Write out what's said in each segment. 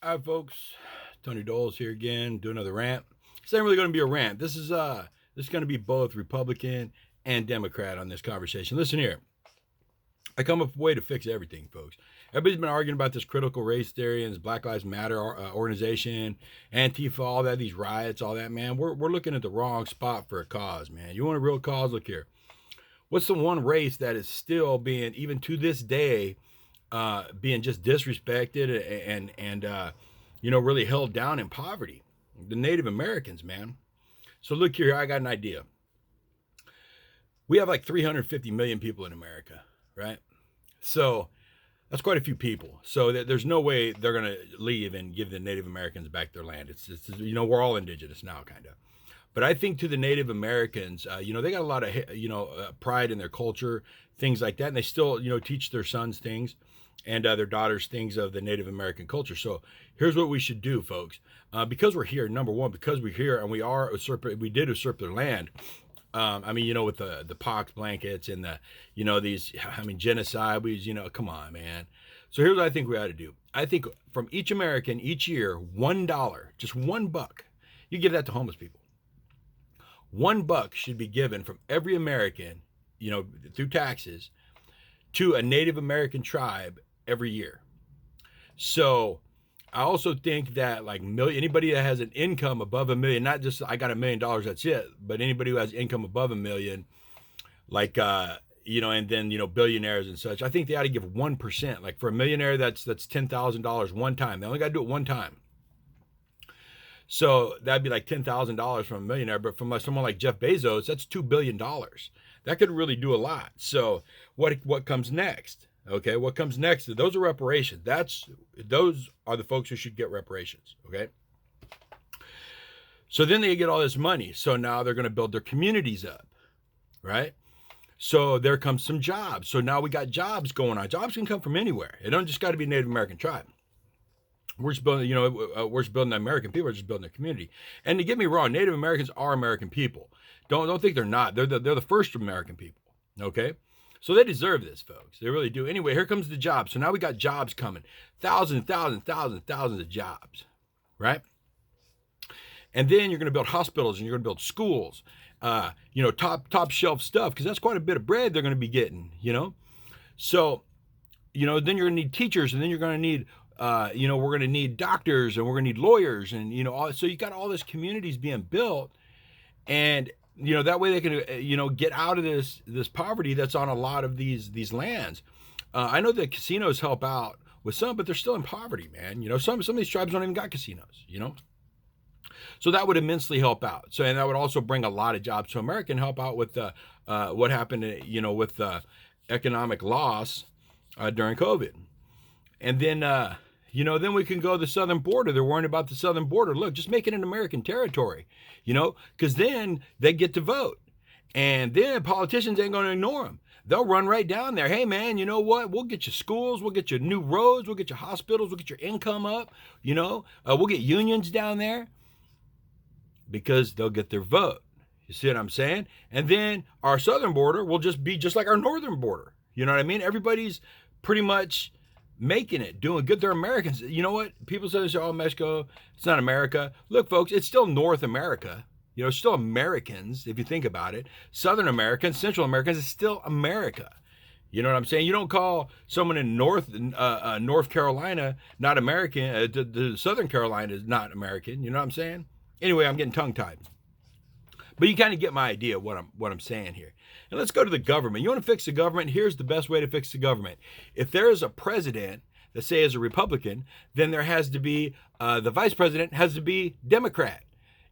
All right, folks. Tony Doles here again. Do another rant. This ain't really going to be a rant. This is going to be both Republican and Democrat on this conversation. Listen here. I come up with a way to fix everything, folks. Everybody's been arguing about this critical race theory and this Black Lives Matter organization, Antifa, all that, these riots, all that, man. We're looking at the wrong spot for a cause, man. You want a real cause? Look here. What's the one race that is still being, even to this day, being just disrespected and really held down in poverty? The Native Americans, man. So look here, I got an idea. We have like 350 million people in America, right? So that's quite a few people. So there's no way they're going to leave and give the Native Americans back their land. It's we're all indigenous now, kind of. But I think to the Native Americans, they got a lot of, pride in their culture, things like that. And they still, teach their sons things and their daughters things of the Native American culture. So here's what we should do, folks. Because we're here, number one, because we're here and we did usurp their land. With the pox blankets and genocide, come on, man. So here's what I think we ought to do. I think from each American each year, $1, just $1, you give that to homeless people. $1 should be given from every American, through taxes, to a Native American tribe every year. So I also think that anybody that has an income above $1 million, not just I got $1 million, that's it, but anybody who has income above $1 million, and then billionaires and such, I think they ought to give 1%. Like for a millionaire, that's $10,000 one time. They only got to do it one time. So that'd be like $10,000 from a millionaire, but from someone like Jeff Bezos, that's $2 billion. That could really do a lot. So what comes next? Okay, what comes next? Those are reparations. Those are the folks who should get reparations. Okay. So then they get all this money. So now they're going to build their communities up, right? So there comes some jobs. So now we got jobs going on. Jobs can come from anywhere. It don't just got to be Native American tribe. We're just building, we're just building the American people. We're just building their community. And to get me wrong, Native Americans are American people. Don't think they're not. They're the first American people. Okay, so they deserve this, folks. They really do. Anyway, here comes the jobs. So now we got jobs coming, thousands of jobs, right? And then you're going to build hospitals and you're going to build schools, top shelf stuff, because that's quite a bit of bread they're going to be getting, So, then you're going to need teachers, and then you're going to need we're going to need doctors, and we're going to need lawyers, and so you got all this communities being built, and that way they can get out of this poverty that's on a lot of these lands. I know that casinos help out with some, but they're still in poverty, man. Some of these tribes don't even got casinos. So that would immensely help out. So, and that would also bring a lot of jobs to America and help out with what happened, with economic loss during COVID. And then, then we can go to the southern border. They're worrying about the southern border. Look, just make it an American territory, because then they get to vote. And then politicians ain't going to ignore them. They'll run right down there. Hey, man, you know what? We'll get you schools. We'll get you new roads. We'll get you hospitals. We'll get your income up. We'll get unions down there because they'll get their vote. You see what I'm saying? And then our southern border will just be just like our northern border. You know what I mean? Everybody's pretty much making it, doing good. They're Americans. You know what? People say, oh, Mexico, it's not America. Look, folks, it's still North America. It's still Americans, if you think about it. Southern Americans, Central Americans, it's still America. You know what I'm saying? You don't call someone in North Carolina not American. The Southern Carolina is not American. You know what I'm saying? Anyway, I'm getting tongue-tied. But you kind of get my idea of what I'm saying here. And let's go to the government. You want to fix the government? Here's the best way to fix the government. If there is a president that say is a Republican, then there has to be the vice president has to be Democrat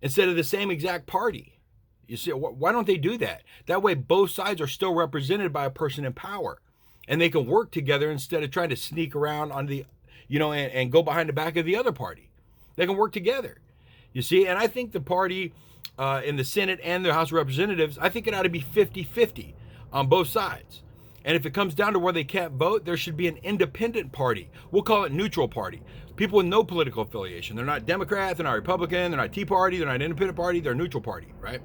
instead of the same exact party. You see, why don't they do that? That way, both sides are still represented by a person in power, and they can work together instead of trying to sneak around on the, and go behind the back of the other party. They can work together. You see, and I think the party in the Senate and the House of Representatives, I think it ought to be 50-50 on both sides. And if it comes down to where they can't vote, there should be an independent party. We'll call it neutral party. People with no political affiliation. They're not Democrat, they're not Republican, they're not Tea Party, they're not Independent Party, they're a neutral party, right?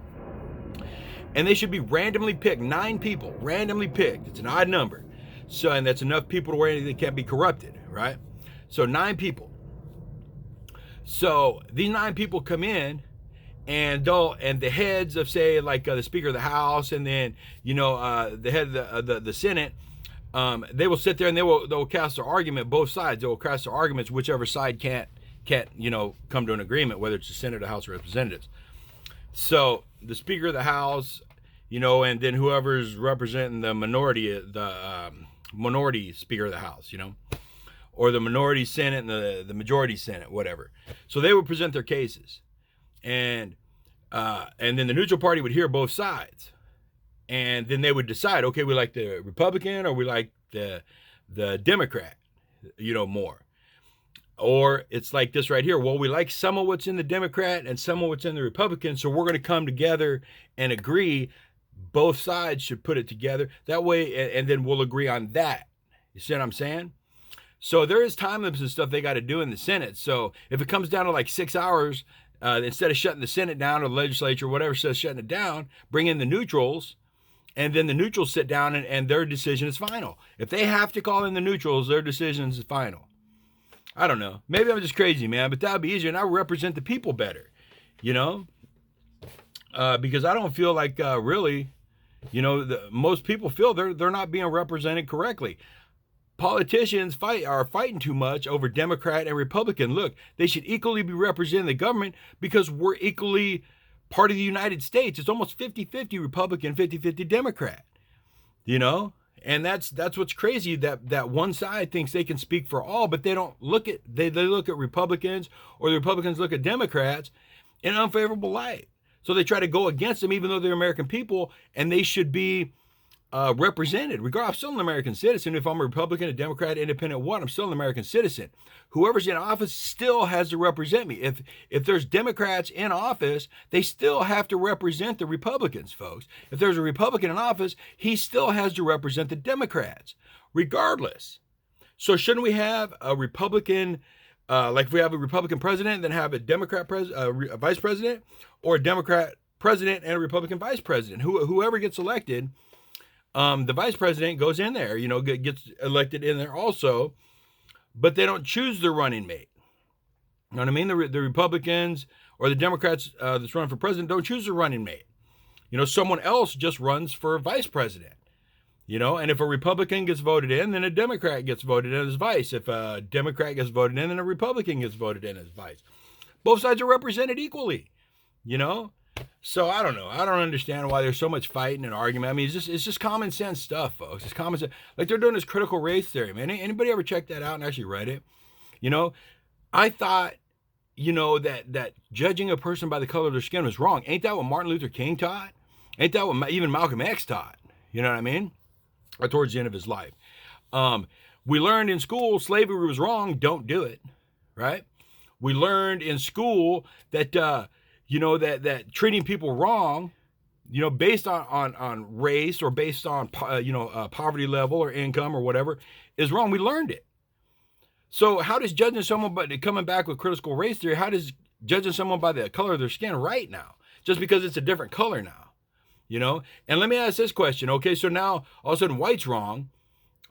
And they should be randomly picked, 9 people, randomly picked. It's an odd number. So, and that's enough people to where they can't be corrupted, right? So 9 people. So these 9 people come in, and the heads of, say, like the Speaker of the House, and then the head of the Senate, they will sit there and they'll cast their argument. Both sides, they will cast their arguments. Whichever side can't come to an agreement, whether it's the Senate or House of Representatives. So the Speaker of the House, and then whoever's representing the minority, minority Speaker of the House, or the minority Senate and the majority Senate, whatever. So they would present their cases, and then the neutral party would hear both sides, and then they would decide, okay, we like the Republican or we like the Democrat, more. Or it's like this right here. Well, we like some of what's in the Democrat and some of what's in the Republican, so we're going to come together and agree both sides should put it together. That way, and then we'll agree on that. You see what I'm saying? So there is time limits and stuff they got to do in the Senate. So if it comes down to like 6 hours, instead of shutting the Senate down or the legislature, whatever says shutting it down, bring in the neutrals, and then the neutrals sit down and their decision is final. If they have to call in the neutrals, their decision is final. I don't know. Maybe I'm just crazy, man, but that would be easier, and I would represent the people better, because I don't feel like really, most people feel they're not being represented correctly. Politicians are fighting too much over Democrat and Republican. Look, they should equally be representing the government because we're equally part of the United States. It's almost 50-50 Republican, 50-50 Democrat, And that's what's crazy, that one side thinks they can speak for all, but they don't look at, they look at Republicans, or the Republicans look at Democrats in an unfavorable light. So they try to go against them, even though they're American people and they should be represented. Regardless, I'm still an American citizen. If I'm a Republican, a Democrat, independent, what, I'm still an American citizen. Whoever's in office still has to represent me. If there's Democrats in office, they still have to represent the Republicans, folks. If there's a Republican in office, he still has to represent the Democrats, regardless. So shouldn't we have a Republican, like if we have a Republican president, then have a Democrat vice president, or a Democrat president and a Republican vice president? Whoever gets elected, the vice president goes in there, gets elected in there also, but they don't choose their running mate. You know what I mean? The Republicans or the Democrats that's running for president don't choose their running mate. Someone else just runs for vice president. And if a Republican gets voted in, then a Democrat gets voted in as vice. If a Democrat gets voted in, then a Republican gets voted in as vice. Both sides are represented equally, So I don't know. I don't understand why there's so much fighting and argument. I mean, it's just common sense stuff, folks. It's common sense. Like they're doing this critical race theory, man. Anybody ever check that out and actually read it? I thought, that judging a person by the color of their skin was wrong. Ain't that what Martin Luther King taught? Ain't that what even Malcolm X taught? You know what I mean? Or towards the end of his life. We learned in school slavery was wrong. Don't do it, right? We learned in school that that treating people wrong, based on race or based on, poverty level or income or whatever is wrong. We learned it. So how does judging someone, but coming back with critical race theory, how does judging someone by the color of their skin right now? Just because it's a different color now, And let me ask this question. Okay, so now all of a sudden white's wrong.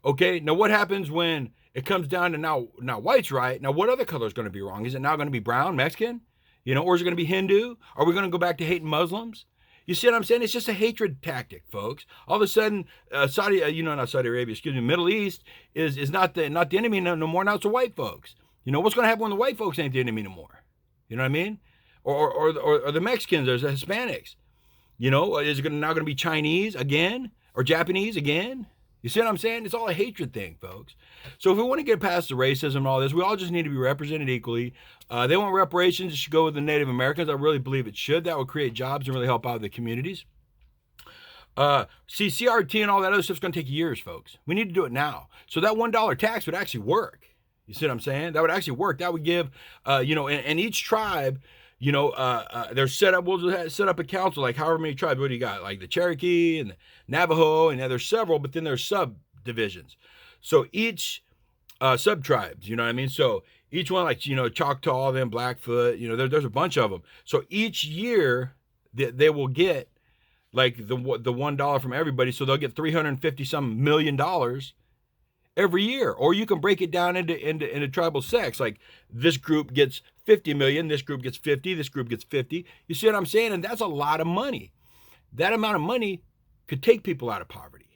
Okay, now what happens when it comes down to now white's right? Now what other color is going to be wrong? Is it now going to be brown, Mexican? Or is it going to be Hindu? Are we going to go back to hating Muslims? You see what I'm saying? It's just a hatred tactic, folks. All of a sudden, not Saudi Arabia, excuse me, Middle East is not the enemy no more. Now it's the white folks. What's going to happen when the white folks ain't the enemy no more? You know what I mean? Or the Mexicans, or the Hispanics. Is it now going to be Chinese again, or Japanese again? You see what I'm saying? It's all a hatred thing, folks. So if we want to get past the racism and all this, we all just need to be represented equally. They want reparations. It should go with the Native Americans. I really believe it should. That would create jobs and really help out the communities. CRT and all that other stuff's going to take years, folks. We need to do it now. So that $1 tax would actually work. You see what I'm saying? That would actually work. That would give, and each tribe, they're set up. We'll set up a council, like however many tribes. What do you got? Like the Cherokee and the Navajo, and there's several, but then there's subdivisions. So each sub-tribes, you know what I mean? So each one, like, Choctaw, then Blackfoot, there's a bunch of them. So each year they will get like the $1 from everybody. So they'll get $350 some million. every year. Or you can break it down into tribal sects. Like this group gets 50 million, this group gets 50, this group gets 50. You see what I'm saying? And that's a lot of money. That amount of money could take people out of poverty.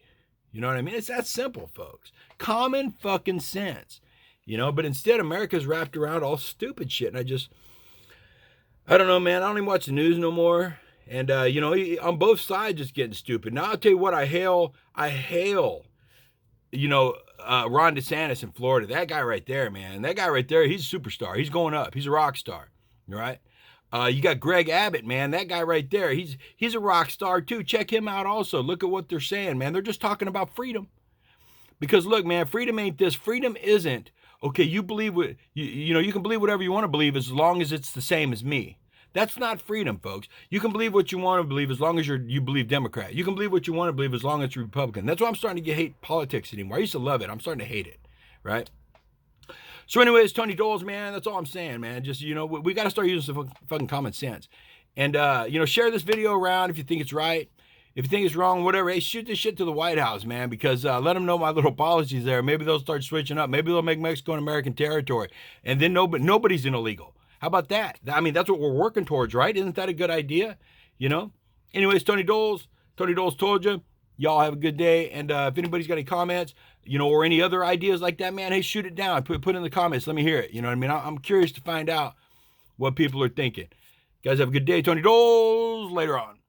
You know what I mean? It's that simple, folks. Common fucking sense. You know, but instead America's wrapped around all stupid shit. And I don't know, man. I don't even watch the news no more. And, you know, on both sides, just getting stupid. Now, I'll tell you what, I hail, you know, Ron DeSantis in Florida. That guy right there, man. That guy right there, he's a superstar. He's going up. He's a rock star, right? You got Greg Abbott, man. That guy right there, he's a rock star too. Check him out also. Look at what they're saying, man. They're just talking about freedom. Because look, man, freedom ain't this. Freedom isn't, okay, you believe what, you know, you can believe whatever you want to believe as long as it's the same as me. That's not freedom, folks. You can believe what you want to believe as long as you believe Democrat. You can believe what you want to believe as long as you're Republican. That's why I'm starting to hate politics anymore. I used to love it. I'm starting to hate it, right? So anyways, Tony Doles, man, that's all I'm saying, man. Just, you know, we got to start using some fucking common sense. And, you know, share this video around if you think it's right. If you think it's wrong, whatever, hey, shoot this shit to the White House, man, because let them know my little policies there. Maybe they'll start switching up. Maybe they'll make Mexico an American territory. And then nobody's an illegal. How about that? I mean, that's what we're working towards, right? Isn't that a good idea? You know? Anyways, Tony Doles told you. Y'all have a good day. And if anybody's got any comments, you know, or any other ideas like that, man, hey, shoot it down. Put it in the comments. Let me hear it. You know what I mean? I'm curious to find out what people are thinking. Guys, have a good day. Tony Doles, later on.